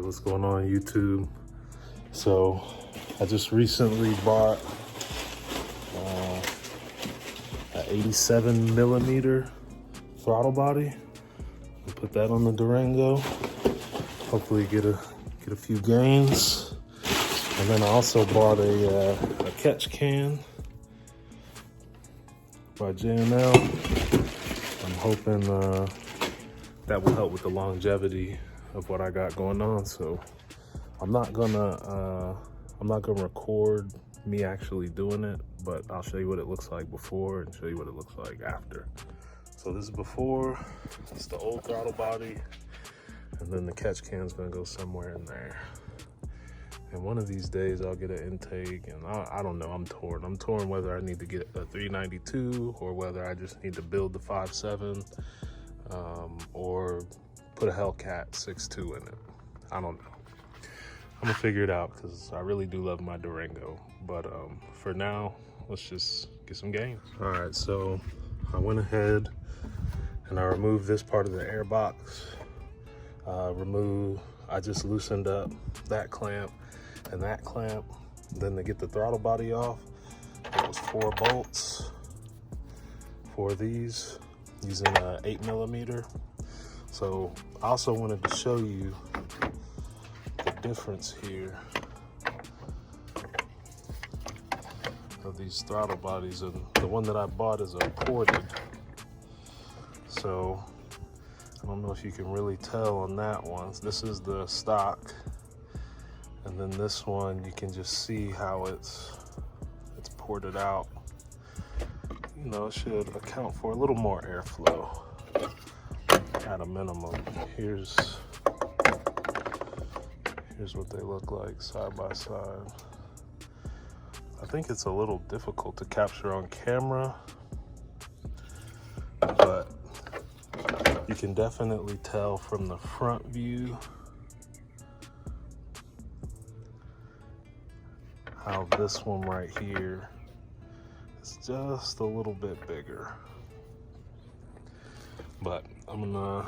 Hey, what's going on YouTube? So I just recently bought an 87 millimeter throttle body. I'll put that on the Durango. Hopefully get a few gains. And then I also bought a catch can by J&L. I'm hoping that will help with the longevity of what I got going on. So I'm not gonna record me actually doing it, but I'll show you what it looks like before and show you what it looks like after. So this is before. It's the old throttle body, and then the catch can's gonna go somewhere in there. And one of these days I'll get an intake, and I don't know, I'm torn. I'm torn whether I need to get a 392 or whether I just need to build the 5.7 or put a Hellcat 6.2 in it. I don't know. I'm gonna figure it out because I really do love my Durango. But for now, let's just get some gains. All right, so I went ahead and I removed this part of the air box. I just loosened up that clamp and that clamp. Then to get the throttle body off, it was 4 bolts for these using an 8 millimeter. So I also wanted to show you the difference here of these throttle bodies, and the one that I bought is a ported. So I don't know if you can really tell on that one. This is the stock, and then this one you can just see how it's ported out. You know, it should account for a little more airflow at a minimum. Here's what they look like side by side. I think it's a little difficult to capture on camera, but you can definitely tell from the front view how this one right here is just a little bit bigger. But I'm gonna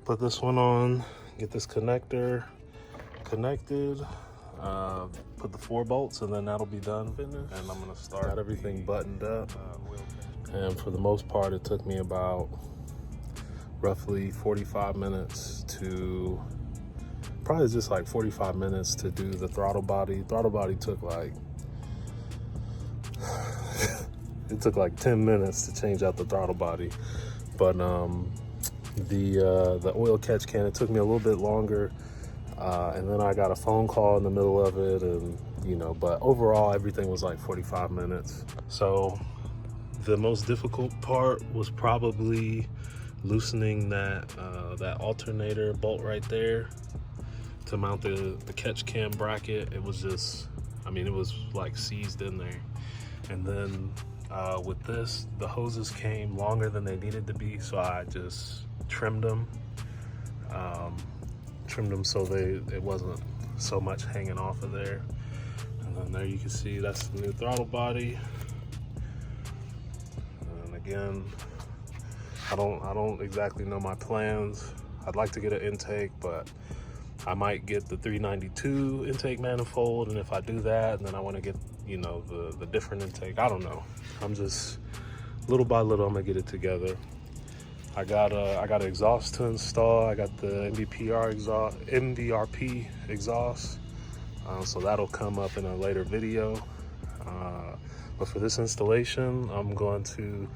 put this one on, get this connector connected, put the 4 bolts, and then that'll be done. And I'm gonna start everything buttoned up. And for the most part, it took me about roughly 45 minutes to, probably just like 45 minutes to do the throttle body. Throttle body took like, it took like 10 minutes to change out the throttle body. But the oil catch can, it took me a little bit longer. And then I got a phone call in the middle of it, and you know, but overall everything was like 45 minutes. So the most difficult part was probably loosening that alternator bolt right there to mount the catch cam bracket. It was just, I mean, it was like seized in there. And then with this, the hoses came longer than they needed to be, so I just trimmed them. So it wasn't so much hanging off of there. And then there you can see that's the new throttle body. And again, I don't exactly know my plans. I'd like to get an intake, but I might get the 392 intake manifold, and if I do that, then I want to get, you know, the different intake. I don't know. I'm just little by little, I'm gonna get it together. I got an exhaust to install. I got the MVRP exhaust, so that'll come up in a later video. But for this installation, I'm going to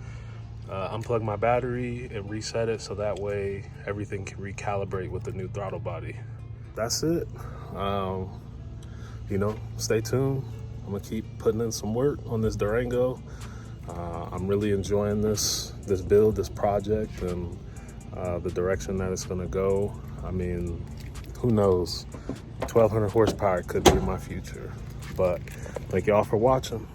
unplug my battery and reset it, so that way everything can recalibrate with the new throttle body. That's it. You know, stay tuned. I'm gonna keep putting in some work on this Durango. I'm really enjoying this build, this project, and the direction that it's gonna go. I mean, who knows? 1200 horsepower could be my future. But thank y'all for watching.